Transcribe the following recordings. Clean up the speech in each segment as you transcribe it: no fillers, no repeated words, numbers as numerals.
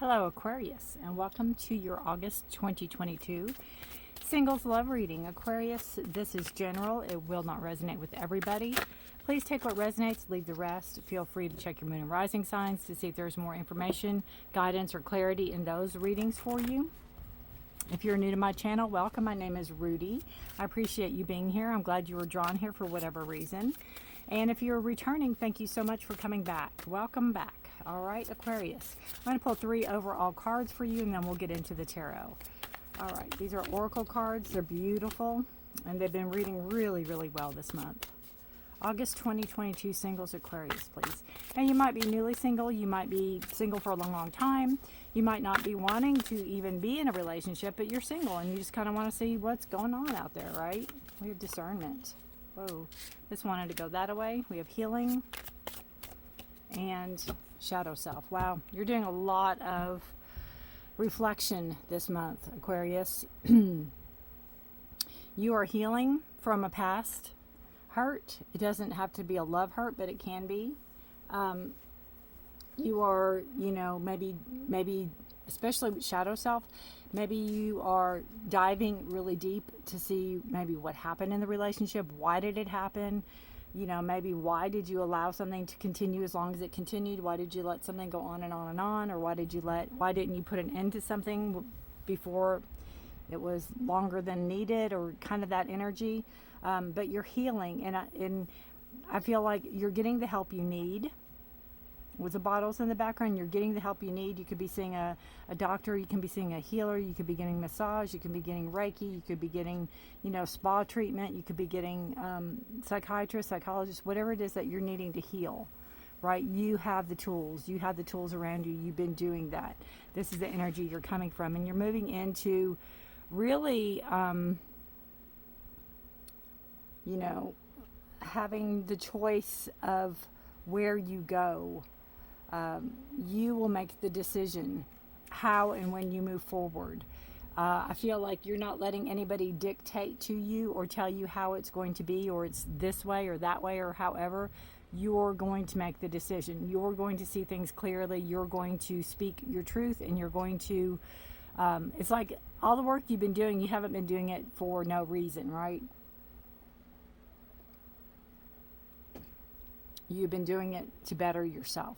Hello Aquarius, and welcome to your August 2022 Singles Love Reading. Aquarius, this is general. It will not resonate with everybody. Please take what resonates, leave the rest. Feel free to check your moon and rising signs to see if there's more information, guidance, or clarity in those readings for you. If you're new to my channel, welcome. My name is Rudy. I appreciate you being here. I'm glad you were drawn here for whatever reason. And if you're returning, thank you so much for coming back. Welcome back. All right, Aquarius. I'm going to pull 3 overall cards for you, and then we'll get into the tarot. All right, these are oracle cards. They're beautiful, and they've been reading really, really well this month. August 2022 singles, Aquarius, please. And you might be newly single. You might be single for a long, long time. You might not be wanting to even be in a relationship, but you're single, and you just kind of want to see what's going on out there, right? We have discernment. Whoa, this wanted to go that way. We have healing and shadow self. Wow, you're doing a lot of reflection this month, Aquarius. You are healing from a past hurt. It doesn't have to be a love hurt, but it can be. You are, maybe especially with shadow self, maybe you are diving really deep to see maybe what happened in the relationship. Why did it happen? Maybe why did you allow something to continue as long as it continued? Why did you let something go on and on and on? Or why didn't you put an end to something before it was longer than needed, or kind of that energy? But you're healing, and I feel like you're getting the help you need. With the bottles in the background, you're getting the help you need. You could be seeing a doctor, you can be seeing a healer, you could be getting massage, you could be getting Reiki, you could be getting, spa treatment, you could be getting psychiatrist, psychologist, whatever it is that you're needing to heal, right? You have the tools. You have the tools around you. You've been doing that. This is the energy you're coming from, and you're moving into really, having the choice of where you go. You will make the decision how and when you move forward. I feel like you're not letting anybody dictate to you or tell you how it's going to be, or it's this way or that way, or however. You're going to make the decision. You're going to see things clearly. You're going to speak your truth, and you're going to, it's like all the work you've been doing, you haven't been doing it for no reason, right? You've been doing it to better yourself.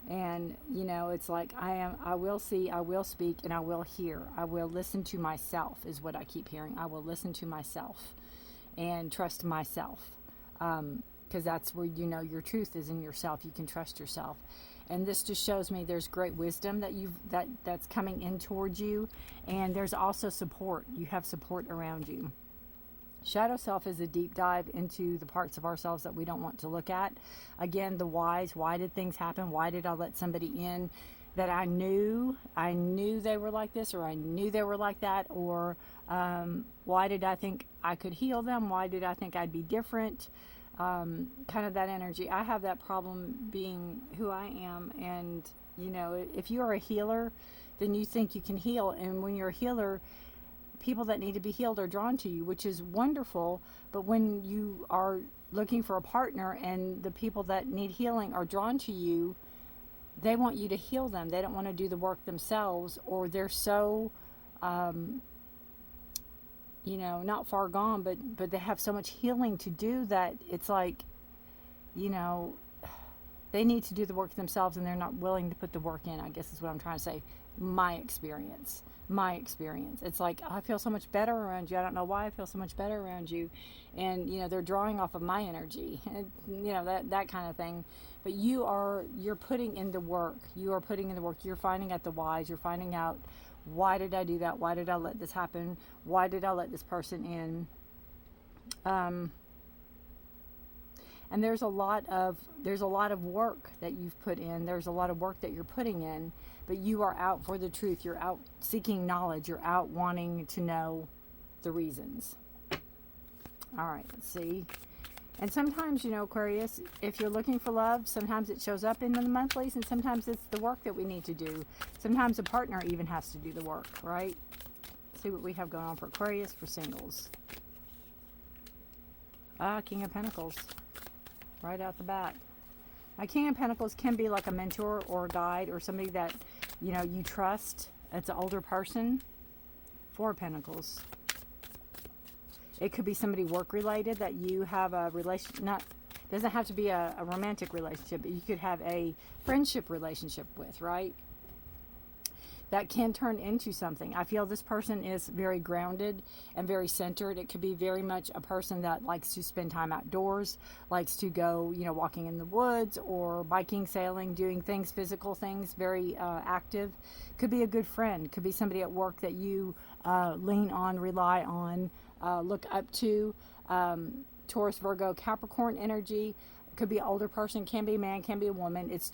And, it's like I will see, I will speak, and I will hear. I will listen to myself is what I keep hearing. I will listen to myself and trust myself. Because that's where, your truth is in yourself. You can trust yourself. And this just shows me there's great wisdom that's coming in towards you. And there's also support. You have support around you. Shadow self is a deep dive into the parts of ourselves that we don't want to look at. Again, the whys. Why did things happen? Why did I let somebody in that I knew they were like this, or I knew they were like that? Or why did I think I could heal them? Why did I think I'd be different? Kind of that energy. I have that problem being who I am. And, if you are a healer, then you think you can heal. And when you're a healer, people that need to be healed are drawn to you, which is wonderful. But when you are looking for a partner and the people that need healing are drawn to you, they want you to heal them. They don't want to do the work themselves, or they're so, not far gone, but they have so much healing to do that it's like, they need to do the work themselves, and they're not willing to put the work in, I guess is what I'm trying to say. My experience. It's like, I feel so much better around you. I don't know why I feel so much better around you. And, they're drawing off of my energy, and, that kind of thing. But you're putting in the work. You are putting in the work. You're finding out the whys. You're finding out, why did I do that? Why did I let this happen? Why did I let this person in? And there's a lot of work that you've put in. There's a lot of work that you're putting in, but you are out for the truth. You're out seeking knowledge. You're out wanting to know the reasons. All right, let's see. And sometimes, Aquarius, if you're looking for love, sometimes it shows up in the monthlies, and sometimes it's the work that we need to do. Sometimes a partner even has to do the work, right? Let's see what we have going on for Aquarius for singles. King of Pentacles. Right out the bat. A King of Pentacles can be like a mentor or a guide, or somebody that you know, you trust. It's an older person. Four of Pentacles. It could be somebody work related that you have a relation, not, doesn't have to be a romantic relationship, but you could have a friendship relationship with, right? That can turn into something. I feel this person is very grounded and very centered. It could be very much a person that likes to spend time outdoors, likes to go, you know, walking in the woods or biking, sailing, doing things, physical things, very active. Could be a good friend. Could be somebody at work that you lean on, rely on, look up to. Taurus, Virgo, Capricorn energy. Could be an older person, can be a man, can be a woman. It's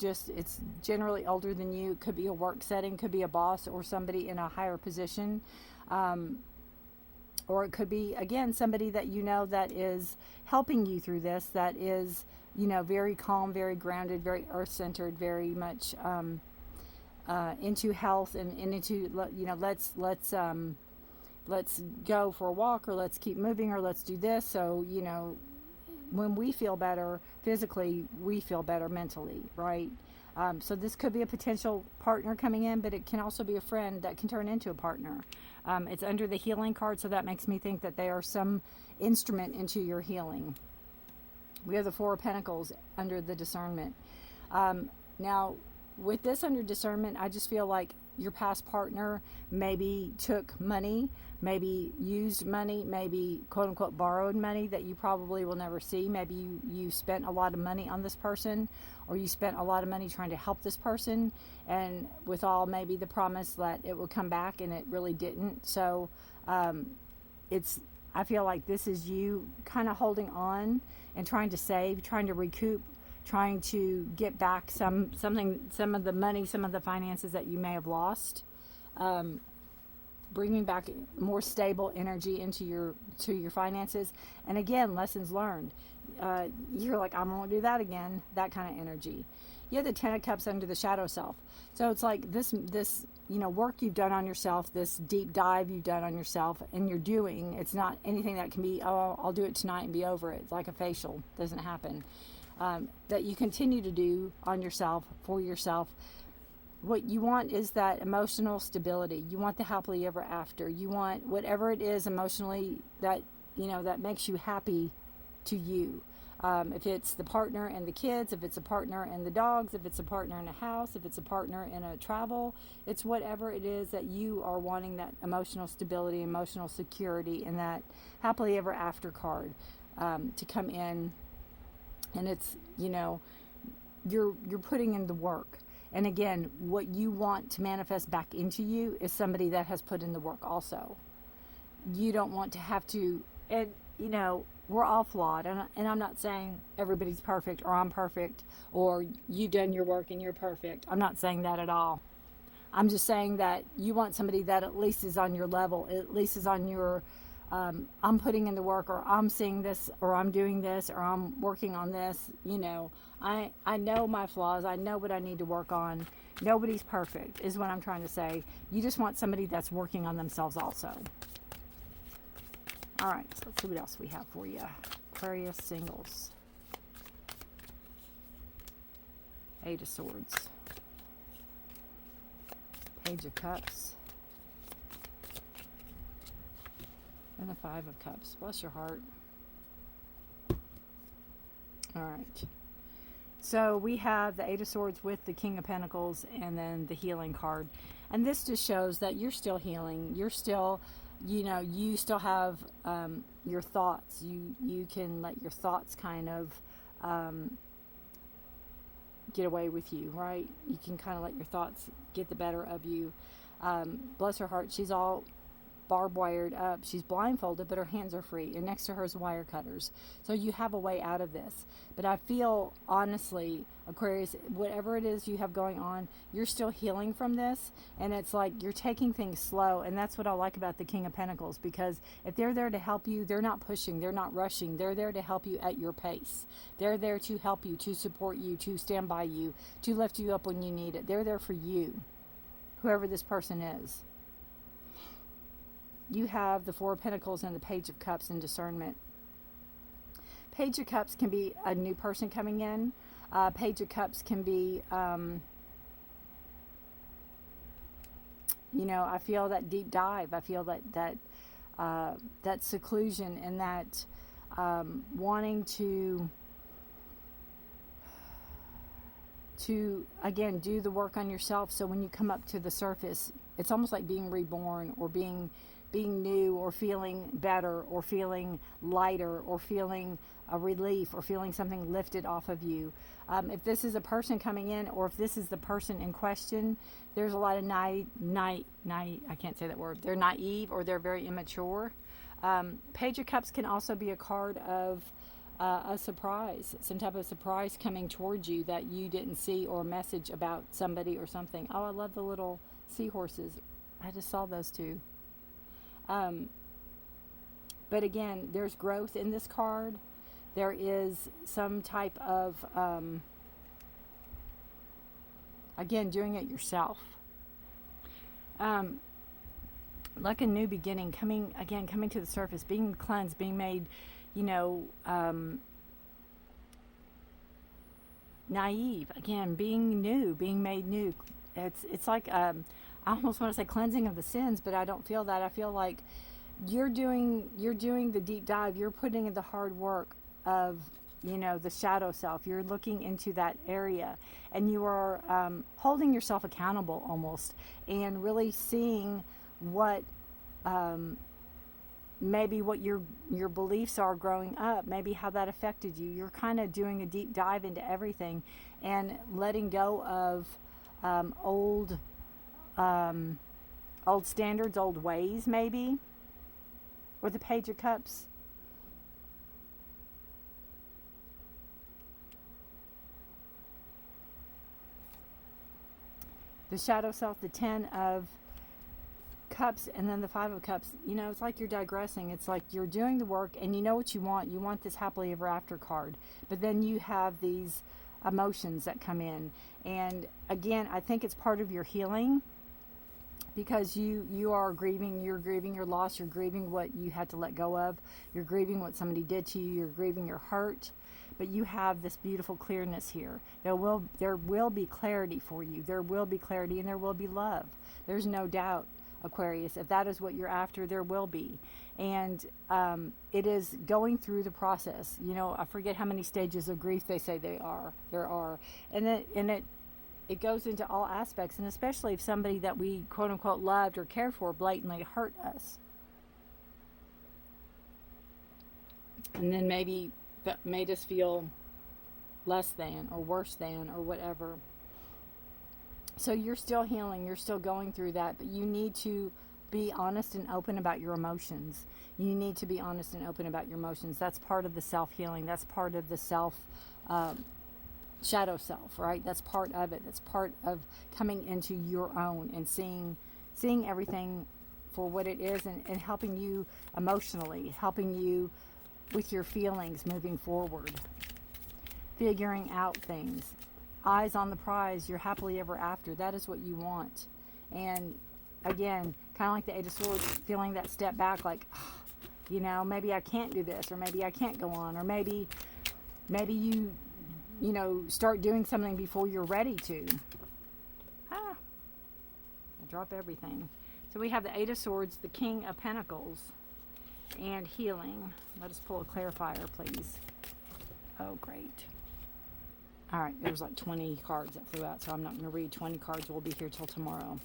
generally older than you. Could be a work setting, could be a boss or somebody in a higher position. Or it could be, again, somebody that you know that is helping you through this, that is, you know, very calm, very grounded, very earth-centered, very much into health and into, you know, let's go for a walk, or let's keep moving, or let's do this. So, you know, when we feel better physically, we feel better mentally, right? So this could be a potential partner coming in, but it can also be a friend that can turn into a partner. It's under the healing card, so that makes me think that they are some instrument into your healing. We have the Four of Pentacles under the discernment. Now, with this under discernment, I just feel like your past partner maybe took money, maybe used money, maybe quote unquote borrowed money that you probably will never see. Maybe you spent a lot of money on this person, or you spent a lot of money trying to help this person, and with all maybe the promise that it would come back, and it really didn't. So I feel like this is you kind of holding on and trying to save, trying to recoup, trying to get back some of the money, some of the finances that you may have lost, bringing back more stable energy into your finances. And again, lessons learned. You're like, I won't do that again. That kind of energy. You have the Ten of Cups under the shadow self. So it's like this you know, work you've done on yourself, this deep dive you've done on yourself, and you're doing. It's not anything that can be, oh, I'll do it tonight and be over it. It's like a facial. Doesn't happen. That you continue to do on yourself, for yourself. What you want is that emotional stability. You want the happily ever after. You want whatever it is emotionally that, you know, that makes you happy to you. If it's the partner and the kids, if it's a partner and the dogs, if it's a partner in a house, if it's a partner in a travel, it's whatever it is that you are wanting, that emotional stability, emotional security, and that happily ever after card to come in. And it's, you know, you're putting in the work. And again, what you want to manifest back into you is somebody that has put in the work also. You don't want to have to, and you know, we're all flawed. And I'm not saying everybody's perfect, or I'm perfect, or you've done your work and you're perfect. I'm not saying that at all. I'm just saying that you want somebody that at least is on your level, at least is on your, I'm putting in the work, or I'm seeing this, or I'm doing this, or I'm working on this. You know, I know my flaws. I know what I need to work on. Nobody's perfect is what I'm trying to say. You just want somebody that's working on themselves also. All right, so let's see what else we have for you. Aquarius singles. Eight of Swords. Page of Cups. And the Five of Cups. Bless your heart. All right. So we have the Eight of Swords with the King of Pentacles, and then the healing card. And this just shows that you're still healing. You're still, you know, you still have your thoughts. You can let your thoughts kind of get away with you, right? You can kind of let your thoughts get the better of you. Bless her heart. She's all barbed wired up. She's blindfolded, but her hands are free, and next to her is wire cutters. So you have a way out of this. But I feel, honestly, Aquarius, whatever it is you have going on, you're still healing from this, and it's like you're taking things slow. And that's what I like about the King of Pentacles, because if they're there to help you, they're not pushing, they're not rushing, they're there to help you at your pace. They're there to help you, to support you, to stand by you, to lift you up when you need it. They're there for you, whoever this person is. You have the Four of Pentacles and the Page of Cups in discernment. Page of Cups can be a new person coming in. Page of Cups can be You know, I feel that deep dive. I feel that seclusion and that wanting to again do the work on yourself, so when you come up to the surface, it's almost like being reborn, or being new, or feeling better, or feeling lighter, or feeling a relief, or feeling something lifted off of you. If this is a person coming in, or if this is the person in question, there's a lot of I can't say that word. They're naive, or they're very immature. Page of Cups can also be a card of a surprise, some type of surprise coming towards you that you didn't see, or a message about somebody or something. Oh, I love the little seahorses. I just saw those two. But again, there's growth in this card. There is some type of, again, doing it yourself. Like a new beginning, coming to the surface, being cleansed, being made, you know, naive. Again, being new, being made new. It's like, I almost want to say cleansing of the sins, but I don't feel that. I feel like you're doing the deep dive. You're putting in the hard work of, you know, the shadow self. You're looking into that area, and you are holding yourself accountable almost, and really seeing what maybe what your beliefs are growing up, maybe how that affected you. You're kind of doing a deep dive into everything, and letting go of old standards, old ways, maybe. With the Page of Cups, the shadow self, the 10 of Cups, and then the 5 of Cups. You know, it's like you're digressing. It's like you're doing the work, and you know what you want. You want this happily ever after card, but then you have these emotions that come in, and again, I think it's part of your healing, because you are grieving. You're grieving your loss. You're grieving what you had to let go of. You're grieving what somebody did to you. You're grieving your hurt. But you have this beautiful clearness here. There will be clarity for you. There will be clarity, and there will be love. There's no doubt, Aquarius. If that is what you're after, there will be. And it is going through the process. You know, I forget how many stages of grief they say there are. And it goes into all aspects, and especially if somebody that we quote unquote loved or cared for blatantly hurt us. And then maybe that made us feel less than, or worse than, or whatever. So you're still healing, you're still going through that, but you need to be honest and open about your emotions. You need to be honest and open about your emotions. That's part of the self-healing. That's part of the shadow self, right? That's part of it. That's part of coming into your own and seeing everything for what it is, and helping you emotionally, helping you with your feelings moving forward, figuring out things. Eyes on the prize, you're happily ever after. That is what you want. And again, kind of like the 8 of Swords, feeling that step back, like, you know, maybe I can't do this, or maybe I can't go on, or maybe you know, start doing something before you're ready to. I drop everything. So we have the 8 of Swords, the King of Pentacles, and healing. Let us pull a clarifier, please. Oh, great. All right, there's like 20 cards that flew out, so I'm not going to read 20 cards. We'll be here till tomorrow.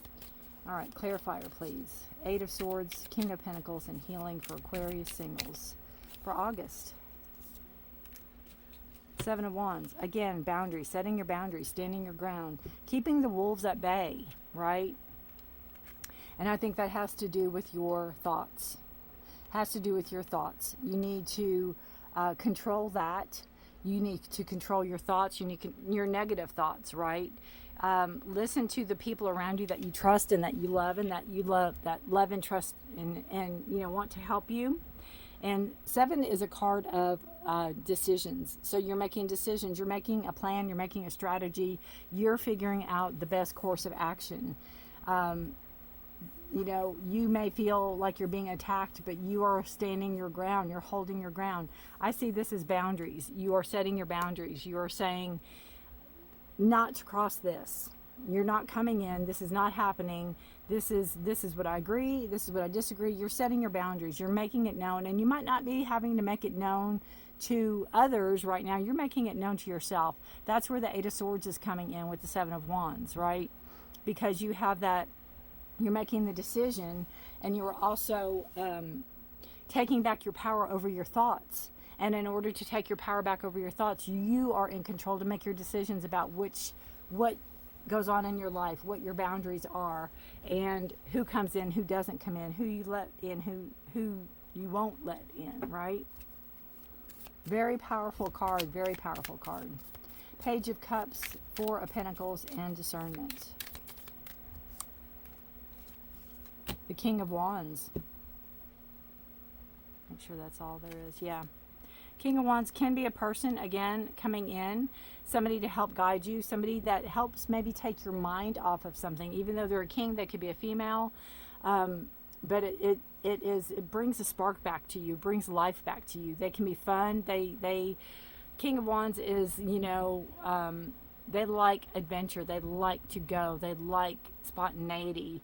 All right, clarifier, please. 8 of Swords, King of Pentacles, and healing for Aquarius singles for August. 7 of Wands. Again, boundaries, setting your boundaries, standing your ground, keeping the wolves at bay, right? And I think that has to do with your thoughts. Has to do with your thoughts. You need to control that. You need to control your thoughts. You need your negative thoughts, right? Listen to the people around you that you trust and that you love, and that love and trust and you know, want to help you. And 7 is a card of decisions. So you're making decisions. You're making a plan. You're making a strategy. You're figuring out the best course of action. You know, you may feel like you're being attacked, but you are standing your ground. You're holding your ground. I see this as boundaries. You are setting your boundaries. You are saying not to cross this. you're not coming in. This is not happening. This is what I agree. This is what I disagree. You're setting your boundaries. You're making it known, and you might not be having to make it known to others right now. You're making it known to yourself. That's where the Eight of Swords is coming in with the Seven of Wands, right? Because you have that, you're making the decision, and you're also taking back your power over your thoughts. And in order to take your power back over your thoughts, you are in control to make your decisions about what goes on in your life, what your boundaries are, and who comes in, who doesn't come in, who you let in, who you won't let in, right? Very powerful card, very powerful card. Page of Cups, Four of Pentacles, and Discernment. The King of Wands. Make sure that's all there is. Yeah. King of Wands can be a person, again, coming in, somebody to help guide you, somebody that helps maybe take your mind off of something. Even though they're a king, they could be a female, but it brings a spark back to you, brings life back to you. They can be fun. King of Wands is, they like adventure. They like to go. They like spontaneity.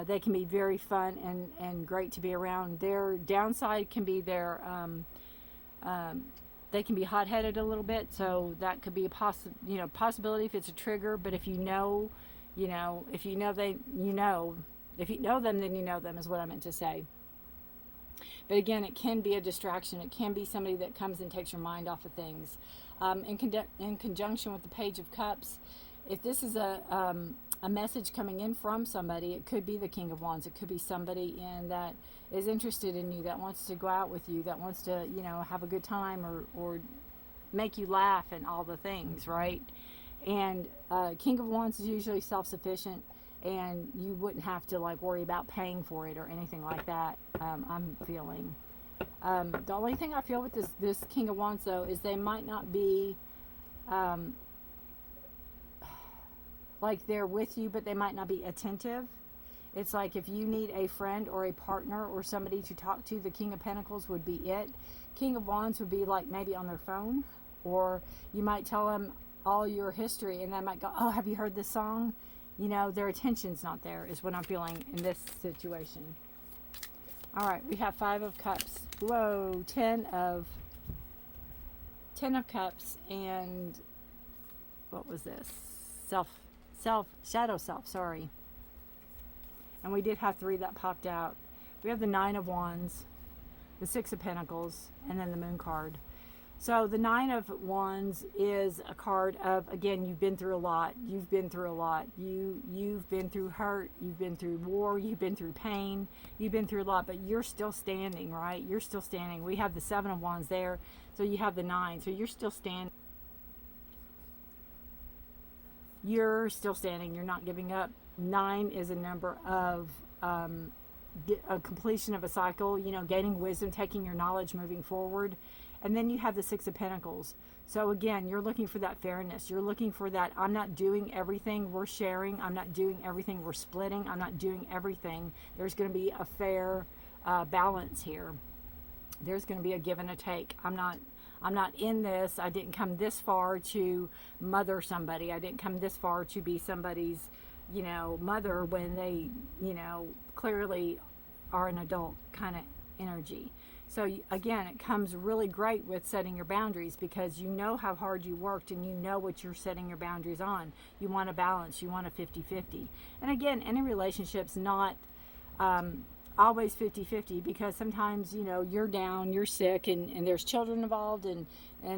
They can be very fun and great to be around. Their downside can be they can be hot-headed a little bit, so that could be a possibility if it's a trigger. But if you know them, then you know them, is what I meant to say. But again, it can be a distraction. It can be somebody that comes and takes your mind off of things. In conjunction with the Page of Cups, if this is a message coming in from somebody, it could be the King of Wands. It could be somebody that is interested in you, that wants to go out with you, that wants to, have a good time or make you laugh and all the things, right? And King of Wands is usually self-sufficient, and you wouldn't have to worry about paying for it or anything like that. I'm feeling. The only thing I feel with this King of Wands, though, is they might not be they're with you, but they might not be attentive. It's like if you need a friend or a partner or somebody to talk to, the King of Pentacles would be it. King of Wands would be maybe on their phone, or you might tell them all your history and they might go, oh, have you heard this song? Their attention's not there, is what I'm feeling in this situation. All right, we have Five of Cups. Whoa, Ten of Cups, and what was this? Shadow self, sorry. And we did have three that popped out. We have the Nine of Wands, the Six of Pentacles, and then the Moon card. So the Nine of Wands is a card of, again, you've been through a lot. You've been through a lot. You've been through hurt. You've been through war. You've been through pain. You've been through a lot, but you're still standing, right? You're still standing. We have the Seven of Wands there, so you have the Nine. So you're still standing. You're still standing. You're not giving up. 9 is a number of a completion of a cycle, gaining wisdom, taking your knowledge, moving forward. And then you have the Six of Pentacles. So again, you're looking for that fairness. You're looking for that, I'm not doing everything, we're sharing. I'm not doing everything, we're splitting. I'm not doing everything. There's going to be a fair balance here. There's going to be a give and a take. I'm not in this. I didn't come this far to mother somebody. I didn't come this far to be somebody's, mother when they, clearly are an adult kind of energy. So again, it comes really great with setting your boundaries, because you know how hard you worked and you know what you're setting your boundaries on. You want a balance. You want a 50-50. And again, any relationship's not always 50-50, because sometimes, you're down, you're sick, and there's children involved, and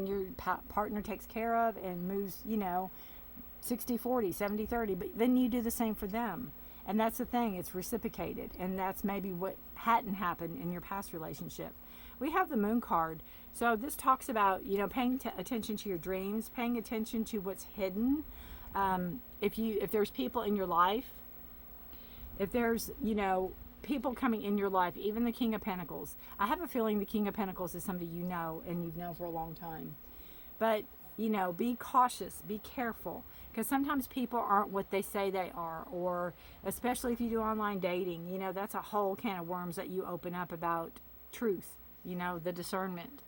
your partner takes care of and moves, 60-40, 70-30, but then you do the same for them. And that's the thing, it's reciprocated, and that's maybe what hadn't happened in your past relationship. We have the Moon card. So this talks about, paying attention to your dreams, paying attention to what's hidden. If there's people in your life, if there's, people coming in your life, even the King of Pentacles. I have a feeling the King of Pentacles is somebody you know and you've known for a long time. But, be cautious, be careful, because sometimes people aren't what they say they are, or especially if you do online dating, that's a whole can of worms that you open up about truth, the discernment.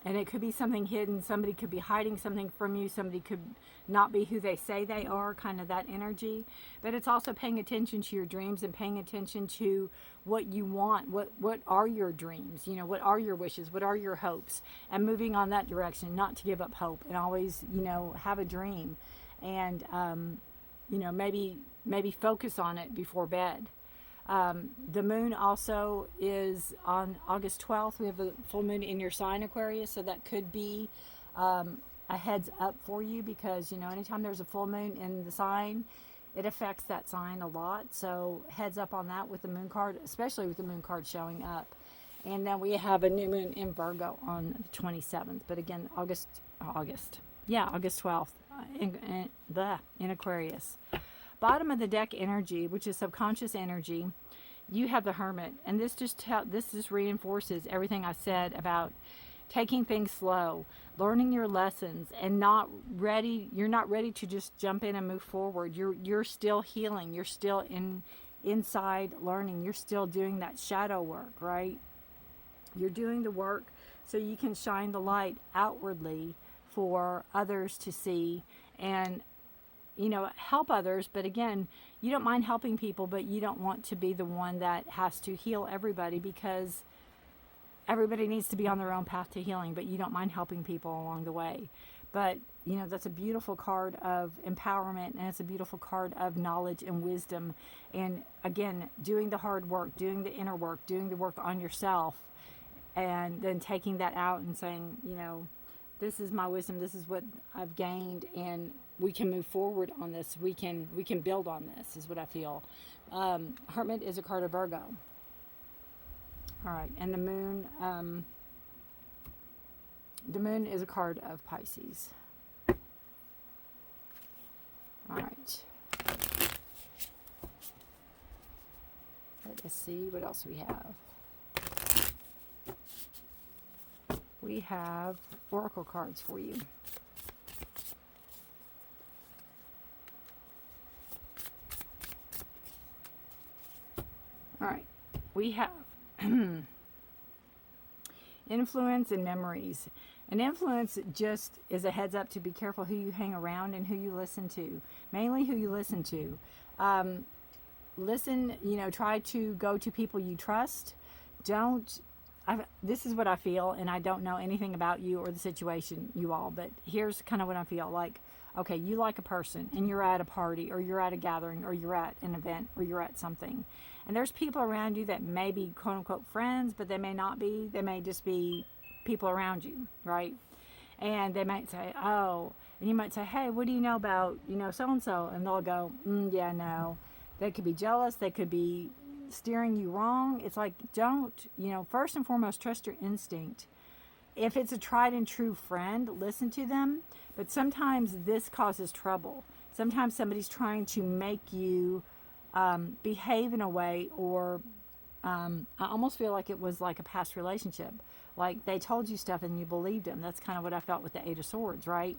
And it could be something hidden. Somebody could be hiding something from you. Somebody could not be who they say they are, kind of that energy. But it's also paying attention to your dreams and paying attention to what you want. What are your dreams? You know, what are your wishes? What are your hopes? And moving on that direction, not to give up hope, and always, you know, have a dream. And, you know, maybe focus on it before bed. The moon also is on August 12th. We have a full moon in your sign, Aquarius, so that could be a heads up for you, because, you know, anytime there's a full moon in the sign, it affects that sign a lot. So heads up on that with the moon card, especially with the moon card showing up. And then we have a new moon in Virgo on the 27th. But again, August 12th in Aquarius. Bottom of the deck energy, which is subconscious energy, you have the Hermit, and this just reinforces everything I said about taking things slow, learning your lessons, and you're not ready to just jump in and move forward. You're still healing. You're still inside learning. You're still doing that shadow work, right? You're doing the work so you can shine the light outwardly for others to see and, you know, help others. But again, you don't mind helping people, but you don't want to be the one that has to heal everybody, because everybody needs to be on their own path to healing, but you don't mind helping people along the way. But, you know, that's a beautiful card of empowerment, and it's a beautiful card of knowledge and wisdom. And again, doing the hard work, doing the inner work, doing the work on yourself, and then taking that out and saying, you know, this is my wisdom, this is what I've gained, and we can move forward on this. We can build on this, is what I feel. Hermit is a card of Virgo. All right, and the moon is a card of Pisces. All right. Let us see what else we have. We have oracle cards for you. All right, we have influence and memories. An influence just is a heads up to be careful who you hang around and who you listen to. Mainly who you listen to. Listen, you know, try to go to people you trust. This is what I feel, and I don't know anything about you or the situation, you all, but here's kind of what I feel like. Okay, you like a person, and you're at a party, or you're at a gathering, or you're at an event, or you're at something. And there's people around you that may be quote-unquote friends, but they may not be. They may just be people around you, right? And they might say, oh, and you might say, hey, what do you know about, you know, so-and-so? And they'll go, yeah, no. They could be jealous. They could be steering you wrong. It's like, don't, you know, first and foremost, trust your instinct. If it's a tried and true friend, listen to them. But sometimes this causes trouble. Sometimes somebody's trying to make you behave in a way, or I almost feel like it was like a past relationship. Like they told you stuff and you believed them. That's kind of what I felt with the Eight of Swords, right?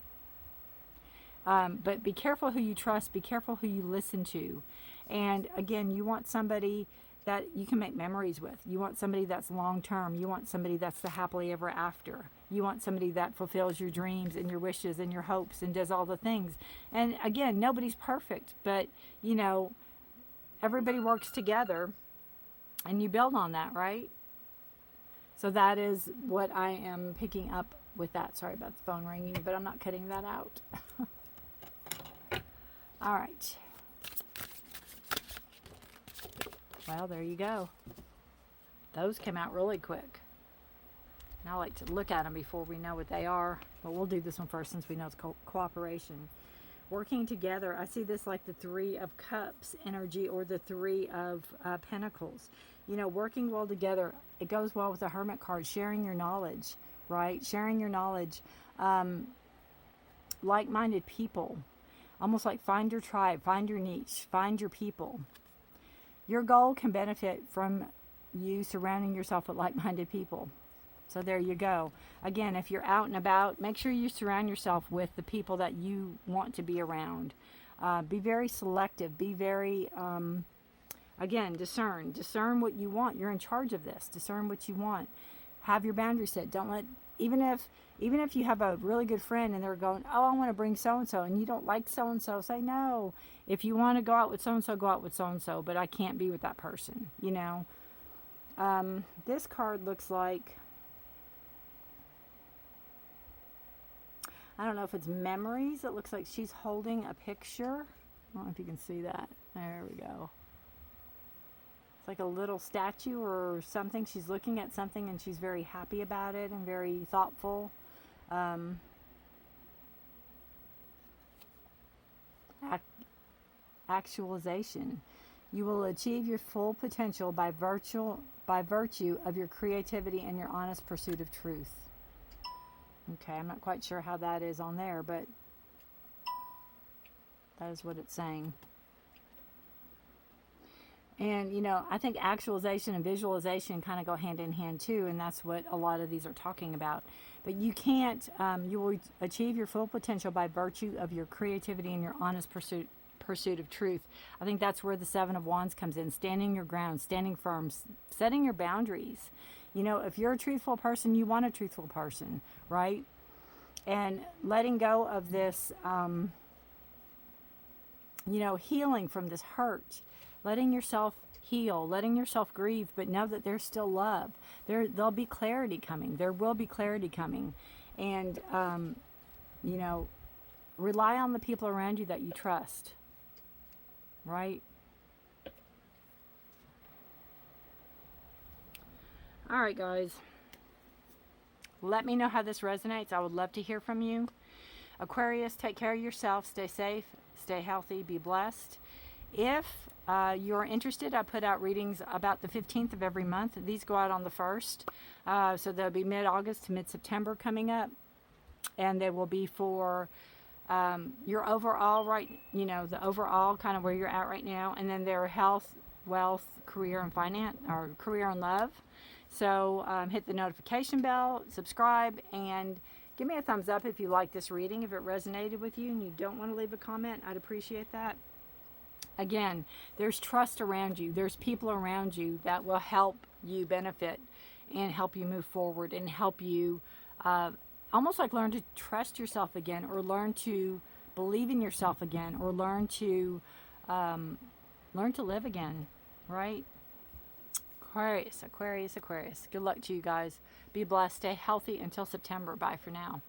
But be careful who you trust. Be careful who you listen to. And again, you want somebody that you can make memories with. You want somebody that's long-term. You want somebody that's the happily ever after. You want somebody that fulfills your dreams and your wishes and your hopes and does all the things. And again, nobody's perfect, but, you know, everybody works together and you build on that, right? So that is what I am picking up with that. Sorry about the phone ringing, but I'm not cutting that out. All right. Well, there you go. Those came out really quick. And I like to look at them before we know what they are. But we'll do this one first since we know it's cooperation. Working together. I see this like the Three of Cups energy, or the Three of Pentacles. You know, working well together. It goes well with the Hermit card. Sharing your knowledge, right? Sharing your knowledge. Like-minded people. Almost like find your tribe, find your niche, find your people. Your goal can benefit from you surrounding yourself with like-minded people. So there you go. Again, if you're out and about, make sure you surround yourself with the people that you want to be around. Be very selective. Be very, again, discern. Discern what you want. You're in charge of this. Discern what you want. Have your boundaries set. Don't let even if you have a really good friend and they're going, oh, I want to bring so and so, and you don't like so and so, say no. If you want to go out with so and so, go out with so and so, but I can't be with that person, you know. This card looks like, I don't know if it's memories. It looks like she's holding a picture. I don't know if you can see that. There we go. It's like a little statue or something. She's looking at something and she's very happy about it and very thoughtful. Actualization. You will achieve your full potential by virtue of your creativity and your honest pursuit of truth. Okay, I'm not quite sure how that is on there, but that is what it's saying. And, you know, I think actualization and visualization kind of go hand in hand too, and that's what a lot of these are talking about. But you can't, you will achieve your full potential by virtue of your creativity and your honest pursuit of truth. I think that's where the Seven of Wands comes in, standing your ground, standing firm, setting your boundaries. You know, if you're a truthful person, you want a truthful person, right? And letting go of this, you know, healing from this hurt, letting yourself heal, letting yourself grieve, but know that there's still love. There'll be clarity coming. There will be clarity coming. And, you know, rely on the people around you that you trust, right? All right, guys. Let me know how this resonates. I would love to hear from you. Aquarius, take care of yourself. Stay safe. Stay healthy. Be blessed. If you're interested, I put out readings about the 15th of every month. These go out on the 1st. So they'll be mid-August to mid-September coming up. And they will be for your overall, right, you know, the overall kind of where you're at right now. And then their health, wealth, career, and finance, or career and love. So hit the notification bell, subscribe, and give me a thumbs up if you like this reading. If it resonated with you and you don't want to leave a comment, I'd appreciate that. Again, there's trust around you. There's people around you that will help you benefit and help you move forward and help you almost like learn to trust yourself again, or learn to believe in yourself again, or learn to live again, right? Aquarius, Aquarius, Aquarius. Good luck to you guys. Be blessed. Stay healthy until September. Bye for now.